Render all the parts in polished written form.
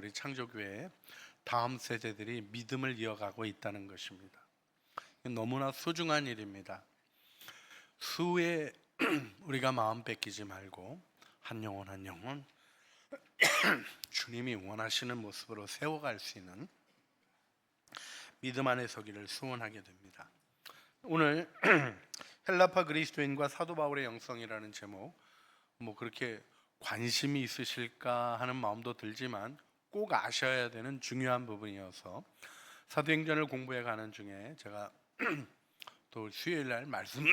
우리 창조교회 다음 세대들이 믿음을 이어가고 있다는 것입니다. 너무나 소중한 일입니다. 수에 우리가 마음 뺏기지 말고 한 영혼 한 영혼 주님이 원하시는 모습으로 세워갈 수 있는 믿음 안에 서기를 소원하게 됩니다. 오늘 헬라파 그리스도인과 사도 바울의 영성이라는 제목, 그렇게 관심이 있으실까 하는 마음도 들지만 꼭 아셔야 되는 중요한 부분이어서 사도행전을 공부해 가는 중에 제가 또 수요일 날 말씀을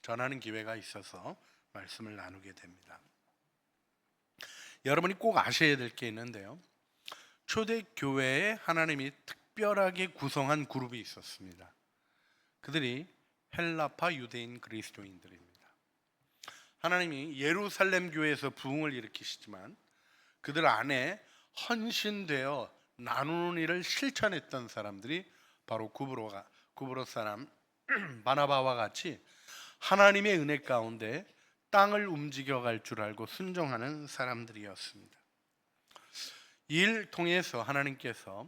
전하는 기회가 있어서 말씀을 나누게 됩니다. 여러분이 꼭 아셔야 될 게 있는데요, 초대교회에 하나님이 특별하게 구성한 그룹이 있었습니다. 그들이 헬라파 유대인 그리스도인들입니다. 하나님이 예루살렘 교회에서 부흥을 일으키시지만 그들 안에 헌신되어 나누는 일을 실천했던 사람들이 바로 구브로 사람 바나바와 같이 하나님의 은혜 가운데 땅을 움직여갈 줄 알고 순종하는 사람들이었습니다. 이 일 통해서 하나님께서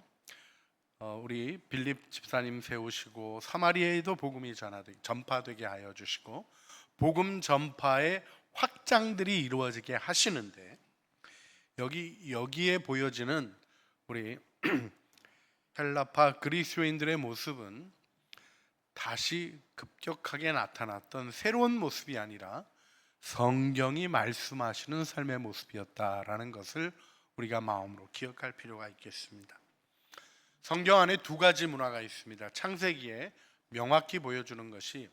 우리 빌립 집사님 세우시고 사마리아에도 복음이 전파되게 하여 주시고 복음 전파의 확장들이 이루어지게 하시는데, 여기에 보여지는 우리 헬라파 그리스도인들의 모습은 다시 급격하게 나타났던 새로운 모습이 아니라 성경이 말씀하시는 삶의 모습이었다라는 것을 우리가 마음으로 기억할 필요가 있겠습니다. 성경 안에 두 가지 문화가 있습니다. 창세기에 명확히 보여주는 것이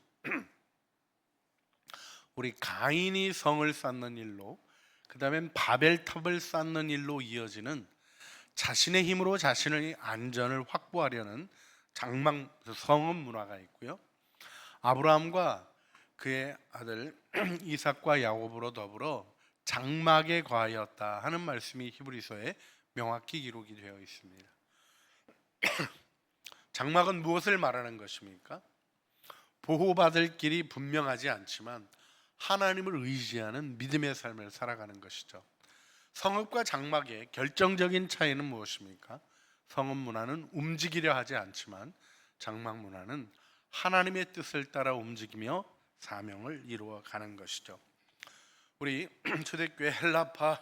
우리 가인이 성을 쌓는 일로, 그 다음엔 바벨탑을 쌓는 일로 이어지는 자신의 힘으로 자신의 안전을 확보하려는 성읍 문화가 있고요, 아브라함과 그의 아들 이삭과 야곱으로 더불어 장막에 거하였다 하는 말씀이 히브리서에 명확히 기록이 되어 있습니다. 장막은 무엇을 말하는 것입니까? 보호받을 길이 분명하지 않지만 하나님을 의지하는 믿음의 삶을 살아가는 것이죠. 성읍과 장막의 결정적인 차이는 무엇입니까? 성읍 문화는 움직이려 하지 않지만 장막 문화는 하나님의 뜻을 따라 움직이며 사명을 이루어가는 것이죠. 우리 초대교회 헬라파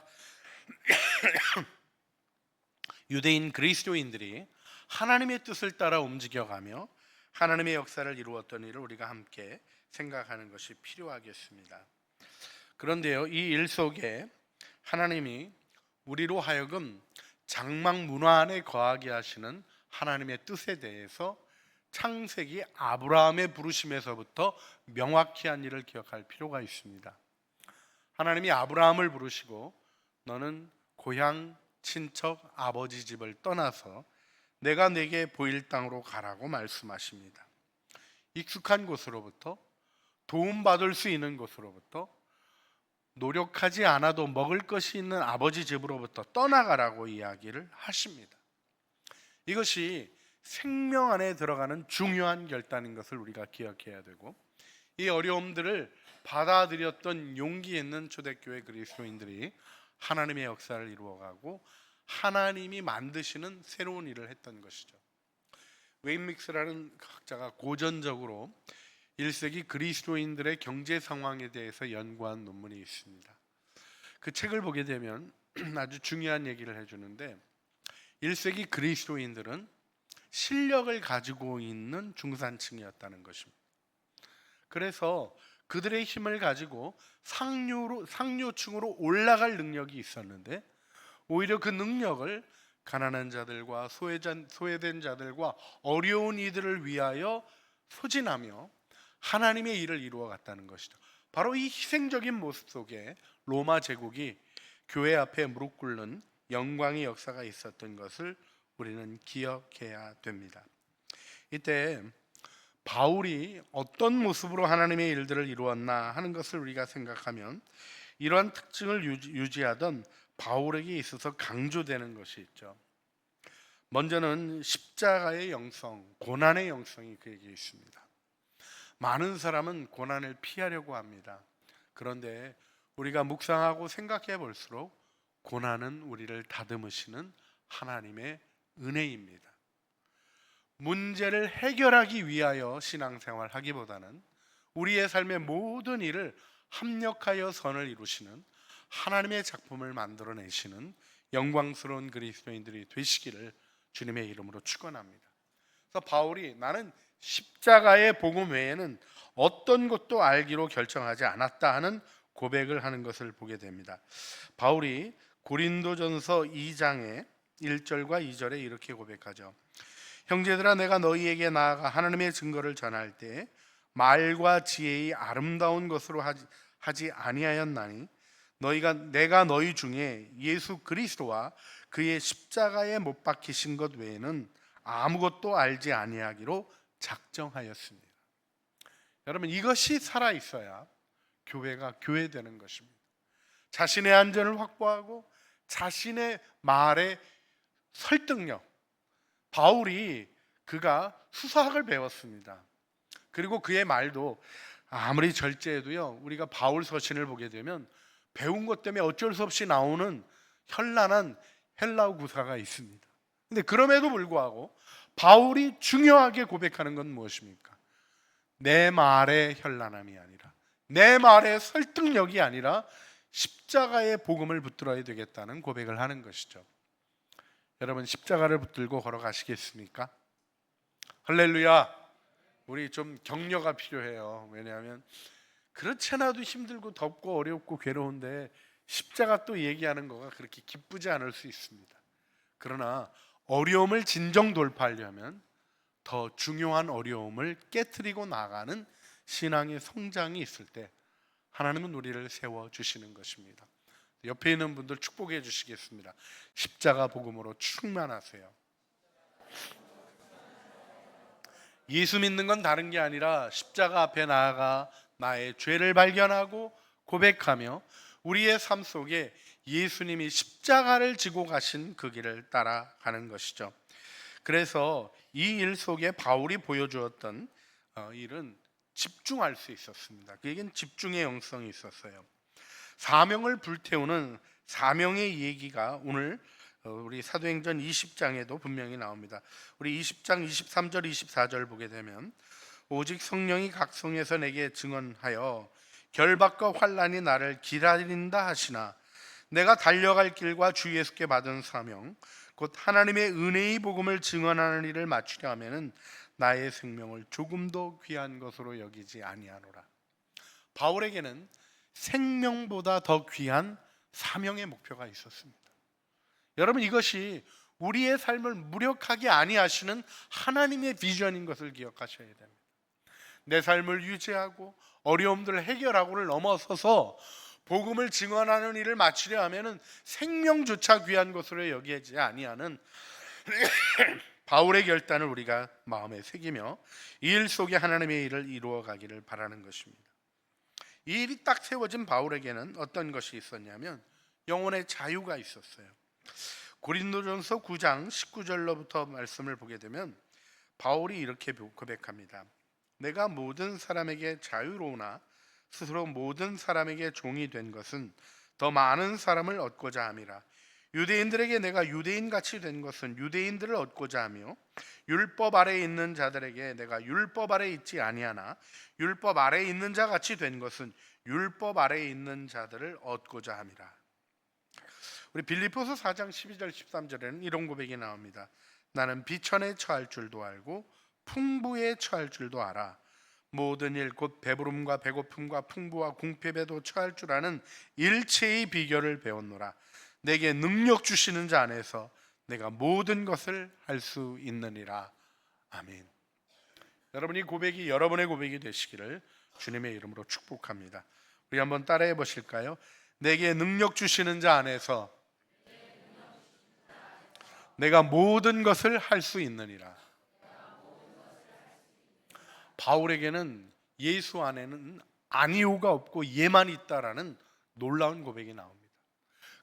유대인 그리스도인들이 하나님의 뜻을 따라 움직여가며 하나님의 역사를 이루었던 일을 우리가 함께 생각하는 것이 필요하겠습니다. 그런데요, 이 일 속에 하나님이 우리로 하여금 장막 문화 안에 거하게 하시는 하나님의 뜻에 대해서 창세기 아브라함의 부르심에서부터 명확히 한 일을 기억할 필요가 있습니다. 하나님이 아브라함을 부르시고 너는 고향, 친척, 아버지 집을 떠나서 내가 네게 보일 땅으로 가라고 말씀하십니다. 익숙한 곳으로부터, 도움받을 수 있는 곳으로부터, 노력하지 않아도 먹을 것이 있는 아버지 집으로부터 떠나가라고 이야기를 하십니다. 이것이 생명 안에 들어가는 중요한 결단인 것을 우리가 기억해야 되고, 이 어려움들을 받아들였던 용기 있는 초대교회 그리스도인들이 하나님의 역사를 이루어가고 하나님이 만드시는 새로운 일을 했던 것이죠. 웨인 믹스라는 학자가 고전적으로 1세기 그리스도인들의 경제 상황에 대해서 연구한 논문이 있습니다. 그 책을 보게 되면 아주 중요한 얘기를 해주는데, 1세기 그리스도인들은 실력을 가지고 있는 중산층이었다는 것입니다. 그래서 그들의 힘을 가지고 상류층으로 올라갈 능력이 있었는데, 오히려 그 능력을 가난한 자들과 소외된 자들과 어려운 이들을 위하여 소진하며 하나님의 일을 이루어갔다는 것이죠. 바로 이 희생적인 모습 속에 로마 제국이 교회 앞에 무릎 꿇는 영광의 역사가 있었던 것을 우리는 기억해야 됩니다. 이때 바울이 어떤 모습으로 하나님의 일들을 이루었나 하는 것을 우리가 생각하면 이러한 특징을 유지하던 바울에게 있어서 강조되는 것이 있죠. 먼저는 십자가의 영성, 고난의 영성이 그에게 있습니다. 많은 사람은 고난을 피하려고 합니다. 그런데 우리가 묵상하고 생각해 볼수록 고난은 우리를 다듬으시는 하나님의 은혜입니다. 문제를 해결하기 위하여 신앙생활 하기보다는 우리의 삶의 모든 일을 합력하여 선을 이루시는 하나님의 작품을 만들어내시는 영광스러운 그리스도인들이 되시기를 주님의 이름으로 축원합니다. 그래서 바울이 나는 십자가의 복음 외에는 어떤 것도 알기로 결정하지 않았다 하는 고백을 하는 것을 보게 됩니다. 바울이 고린도전서 2장의 1절과 2절에 이렇게 고백하죠. 형제들아, 내가 너희에게 나아가 하나님의 증거를 전할 때 말과 지혜의 아름다운 것으로 하지 아니하였나니 내가 너희 중에 예수 그리스도와 그의 십자가에 못 박히신 것 외에는 아무것도 알지 아니하기로 작정하였습니다. 여러분, 이것이 살아 있어야 교회가 교회되는 것입니다. 자신의 안전을 확보하고 자신의 말의 설득력. 바울이 그가 수사학을 배웠습니다. 그리고 그의 말도 아무리 절제해도요, 우리가 바울 서신을 보게 되면 배운 것 때문에 어쩔 수 없이 나오는 현란한 헬라어 구사가 있습니다. 근데 그럼에도 불구하고 바울이 중요하게 고백하는 건 무엇입니까? 내 말의 현란함이 아니라, 내 말의 설득력이 아니라 십자가의 복음을 붙들어야 되겠다는 고백을 하는 것이죠. 여러분, 십자가를 붙들고 걸어가시겠습니까? 할렐루야. 우리 좀 격려가 필요해요. 왜냐하면 그렇지 않아도 힘들고 덥고 어렵고 괴로운데 십자가 또 얘기하는 거가 그렇게 기쁘지 않을 수 있습니다. 그러나 어려움을 진정 돌파하려면 더 중요한 어려움을 깨트리고 나가는 신앙의 성장이 있을 때 하나님은 우리를 세워주시는 것입니다. 옆에 있는 분들 축복해 주시겠습니다. 십자가 복음으로 충만하세요. 예수 믿는 건 다른 게 아니라 십자가 앞에 나아가 나의 죄를 발견하고 고백하며 우리의 삶 속에 예수님이 십자가를 지고 가신 그 길을 따라가는 것이죠. 그래서 이 일 속에 바울이 보여주었던 일은 집중할 수 있었습니다. 그에겐 집중의 영성이 있었어요. 사명을 불태우는 사명의 얘기가 오늘 우리 사도행전 20장에도 분명히 나옵니다. 우리 20장 23절 24절 보게 되면 오직 성령이 각성해서 내게 증언하여 결박과 환난이 나를 기다린다 하시나 내가 달려갈 길과 주 예수께 받은 사명 곧 하나님의 은혜의 복음을 증언하는 일을 마치려 하면은 나의 생명을 조금도 귀한 것으로 여기지 아니하노라. 바울에게는 생명보다 더 귀한 사명의 목표가 있었습니다. 여러분, 이것이 우리의 삶을 무력하게 아니하시는 하나님의 비전인 것을 기억하셔야 됩니다. 내 삶을 유지하고 어려움들을 해결하고를 넘어서서 복음을 증언하는 일을 마치려 하면은 생명조차 귀한 것으로 여기지 아니하는 바울의 결단을 우리가 마음에 새기며 이 일 속에 하나님의 일을 이루어 가기를 바라는 것입니다. 이 일이 딱 세워진 바울에게는 어떤 것이 있었냐면 영혼의 자유가 있었어요. 고린도전서 9장 19절로부터 말씀을 보게 되면 바울이 이렇게 고백합니다. 내가 모든 사람에게 자유로우나 스스로 모든 사람에게 종이 된 것은 더 많은 사람을 얻고자 함이라. 유대인들에게 내가 유대인같이 된 것은 유대인들을 얻고자 하며 율법 아래에 있는 자들에게 내가 율법 아래에 있지 아니하나 율법 아래에 있는 자 같이 된 것은 율법 아래에 있는 자들을 얻고자 함이라. 우리 빌립보서 4장 12절 13절에는 이런 고백이 나옵니다. 나는 비천에 처할 줄도 알고 풍부에 처할 줄도 알아. 모든 일 곧 배부름과 배고픔과 풍부와 궁핍에도 처할 줄 아는 일체의 비결을 배웠노라. 내게 능력 주시는 자 안에서 내가 모든 것을 할 수 있느니라. 아멘. 여러분, 이 고백이 여러분의 고백이 되시기를 주님의 이름으로 축복합니다. 우리 한번 따라해 보실까요? 내게 능력 주시는 자 안에서 내가 모든 것을 할 수 있느니라. 바울에게는 예수 안에는 아니오가 없고 예만 있다라는 놀라운 고백이 나옵니다.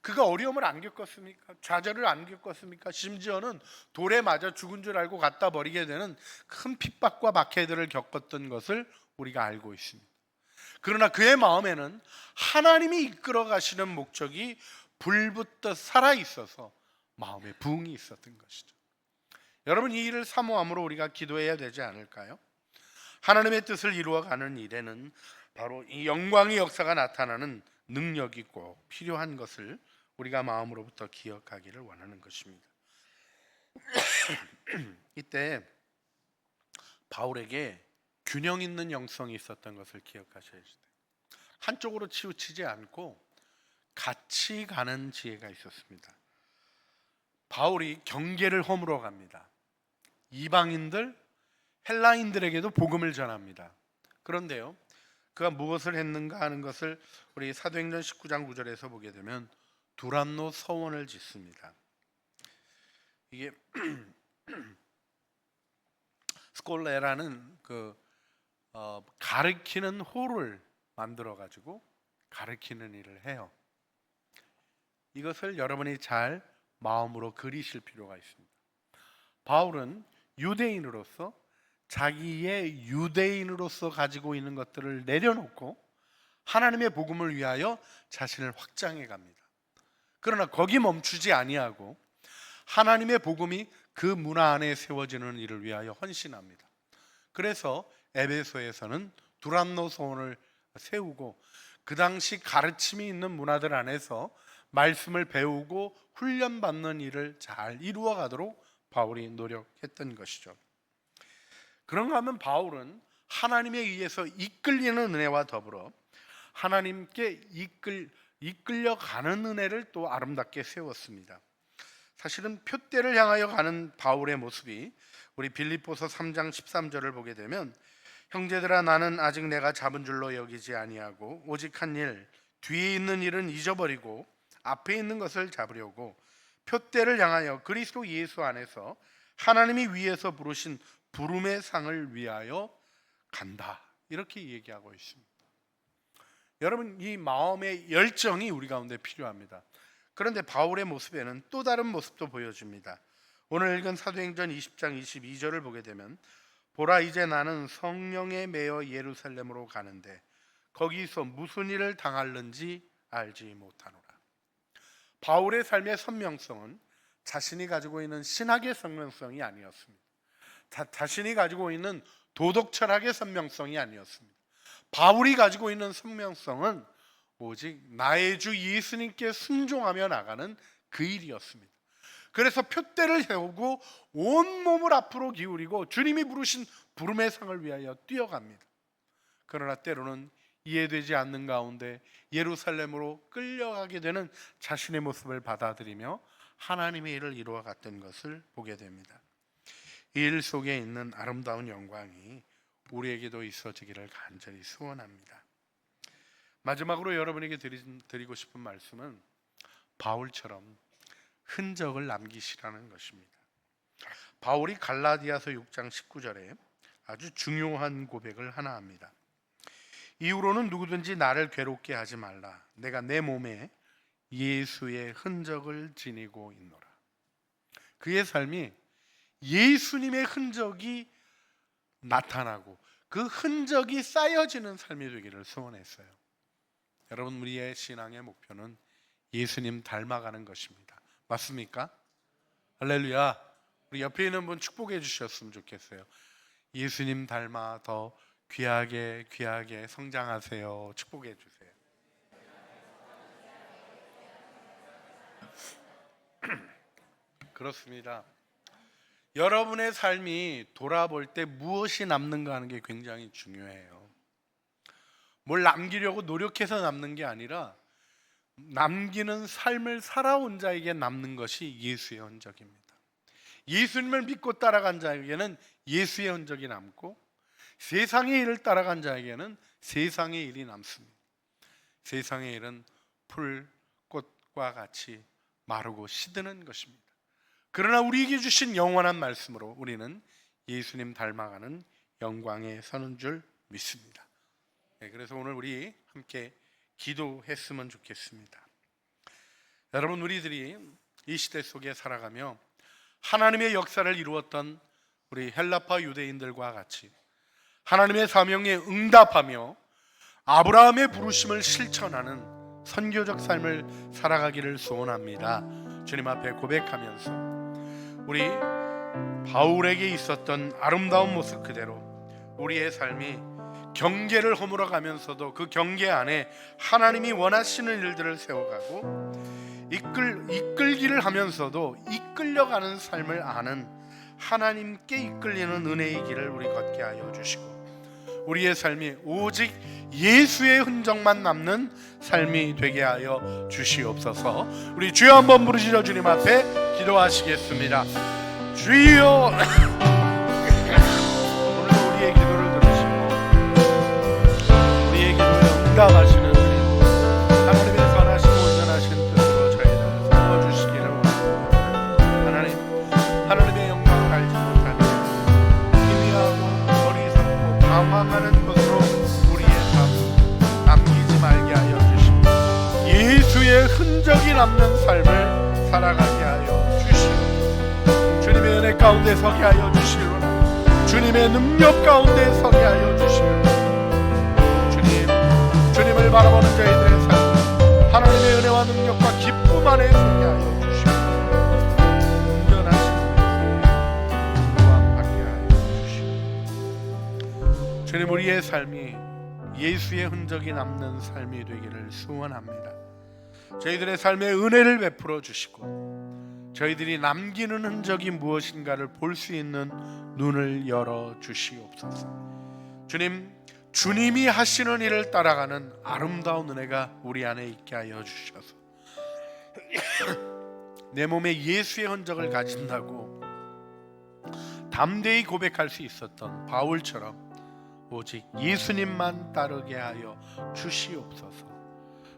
그가 어려움을 안 겪었습니까? 좌절을 안 겪었습니까? 심지어는 돌에 맞아 죽은 줄 알고 갖다 버리게 되는 큰 핍박과 박해들을 겪었던 것을 우리가 알고 있습니다. 그러나 그의 마음에는 하나님이 이끌어 가시는 목적이 불붙듯 살아 있어서 마음에 부흥이 있었던 것이죠. 여러분, 이 일을 사모함으로 우리가 기도해야 되지 않을까요? 하나님의 뜻을 이루어가는 일에는 바로 이 영광의 역사가 나타나는 능력이 꼭 필요한 것을 우리가 마음으로부터 기억하기를 원하는 것입니다. 이때 바울에게 균형 있는 영성이 있었던 것을 기억하셔야 돼요. 한쪽으로 치우치지 않고 같이 가는 지혜가 있었습니다. 바울이 경계를 허물어 갑니다. 이방인들, 헬라인들에게도 복음을 전합니다. 그런데요, 그가 무엇을 했는가 하는 것을 우리 사도행전 19장 9절에서 보게 되면 두란노 서원을 짓습니다. 이게 스콜레라는 가르치는 홀을 만들어 가지고 가르치는 일을 해요. 이것을 여러분이 잘 마음으로 그리실 필요가 있습니다. 바울은 유대인으로서 자기의 유대인으로서 가지고 있는 것들을 내려놓고 하나님의 복음을 위하여 자신을 확장해 갑니다. 그러나 거기 멈추지 아니하고 하나님의 복음이 그 문화 안에 세워지는 일을 위하여 헌신합니다. 그래서 에베소에서는 두란노 서원을 세우고 그 당시 가르침이 있는 문화들 안에서 말씀을 배우고 훈련받는 일을 잘 이루어 가도록 바울이 노력했던 것이죠. 그런가 하면 바울은 하나님에 의해서 이끌리는 은혜와 더불어 하나님께 이끌려가는 은혜를 또 아름답게 세웠습니다. 사실은 표대를 향하여 가는 바울의 모습이 우리 빌립보서 3장 13절을 보게 되면 형제들아 나는 아직 내가 잡은 줄로 여기지 아니하고 오직 한 일 뒤에 있는 일은 잊어버리고 앞에 있는 것을 잡으려고 표대를 향하여 그리스도 예수 안에서 하나님이 위에서 부르신 부름의 상을 위하여 간다, 이렇게 얘기하고 있습니다. 여러분, 이 마음의 열정이 우리 가운데 필요합니다. 그런데 바울의 모습에는 또 다른 모습도 보여줍니다. 오늘 읽은 사도행전 20장 22절을 보게 되면 보라 이제 나는 성령에 매여 예루살렘으로 가는데 거기서 무슨 일을 당할는지 알지 못하노라. 바울의 삶의 선명성은 자신이 가지고 있는 신학의 선명성이 아니었습니다. 자신이 가지고 있는 도덕 철학의 선명성이 아니었습니다. 바울이 가지고 있는 선명성은 오직 나의 주 예수님께 순종하며 나가는 그 일이었습니다. 그래서 표대를 세우고 온 몸을 앞으로 기울이고 주님이 부르신 부름의 상을 위하여 뛰어갑니다. 그러나 때로는 이해되지 않는 가운데 예루살렘으로 끌려가게 되는 자신의 모습을 받아들이며 하나님의 일을 이루어갔던 것을 보게 됩니다. 이 일 속에 있는 아름다운 영광이 우리에게도 있어지기를 간절히 소원합니다. 마지막으로 여러분에게 드리고 싶은 말씀은 바울처럼 흔적을 남기시라는 것입니다. 바울이 갈라디아서 6장 19절에 아주 중요한 고백을 하나 합니다. 이후로는 누구든지 나를 괴롭게 하지 말라. 내가 내 몸에 예수의 흔적을 지니고 있노라. 그의 삶이 예수님의 흔적이 나타나고 그 흔적이 쌓여지는 삶이 되기를 소원했어요. 여러분, 우리의 신앙의 목표는 예수님 닮아가는 것입니다. 맞습니까? 할렐루야. 우리 옆에 있는 분 축복해 주셨으면 좋겠어요. 예수님 닮아 더 귀하게 성장하세요. 축복해 주세요. 그렇습니다. 여러분의 삶이 돌아볼 때 무엇이 남는가 하는 게 굉장히 중요해요. 뭘 남기려고 노력해서 남는 게 아니라 남기는 삶을 살아온 자에게 남는 것이 예수의 흔적입니다. 예수님을 믿고 따라간 자에게는 예수의 흔적이 남고 세상의 일을 따라간 자에게는 세상의 일이 남습니다. 세상의 일은 풀, 꽃과 같이 마르고 시드는 것입니다. 그러나 우리에게 주신 영원한 말씀으로 우리는 예수님 닮아가는 영광에 서는 줄 믿습니다. 그래서 오늘 우리 함께 기도했으면 좋겠습니다. 여러분, 우리들이 이 시대 속에 살아가며 하나님의 역사를 이루었던 우리 헬라파 유대인들과 같이 하나님의 사명에 응답하며 아브라함의 부르심을 실천하는 선교적 삶을 살아가기를 소원합니다. 주님 앞에 고백하면서 우리 바울에게 있었던 아름다운 모습 그대로 우리의 삶이 경계를 허물어 가면서도 그 경계 안에 하나님이 원하시는 일들을 세워가고 이끌기를 하면서도 이끌려가는 삶을 아는 하나님께 이끌리는 은혜의 길을 우리 걷게 하여 주시고 우리의 삶이 오직 예수의 흔적만 남는 삶이 되게 하여 주시옵소서. 우리 주여 한번 부르시죠. 주님 앞에 기도하시겠습니다. 주여 오늘 우리의 기도를 들으시고 우리의 기도에 응답하시는 주님 하나님의 선하시고 온전하신 뜻으로 저희를 세워주시기를 원합니다. 하나님의 영광을 알지 못하며 희미하고 어리석고 방황하는 것으로 우리의 삶 남기지 말게 하여 주시고 예수의 흔적이 남는 삶을 살아가게 하여 주시고 주님의 은혜 가운데 서게 하여 주시고 주님의 능력 가운데 서게 하여 주시고 주님을 바라보는 저희들의 삶 하나님의 은혜와 능력과 기쁨 안에 서게 하여 주시고 온전하신 영광 받게 하여 주시고 주님 우리의 삶이 예수의 흔적이 남는 삶이 되기를 소원합니다. 저희들의 삶에 은혜를 베풀어 주시고 저희들이 남기는 흔적이 무엇인가를 볼 수 있는 눈을 열어 주시옵소서. 주님이 하시는 일을 따라가는 아름다운 은혜가 우리 안에 있게 하여 주셔서 내 몸에 예수의 흔적을 가진다고 담대히 고백할 수 있었던 바울처럼 오직 예수님만 따르게 하여 주시옵소서.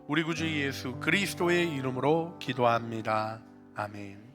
우리 구주 예수 그리스도의 이름으로 기도합니다. 아멘.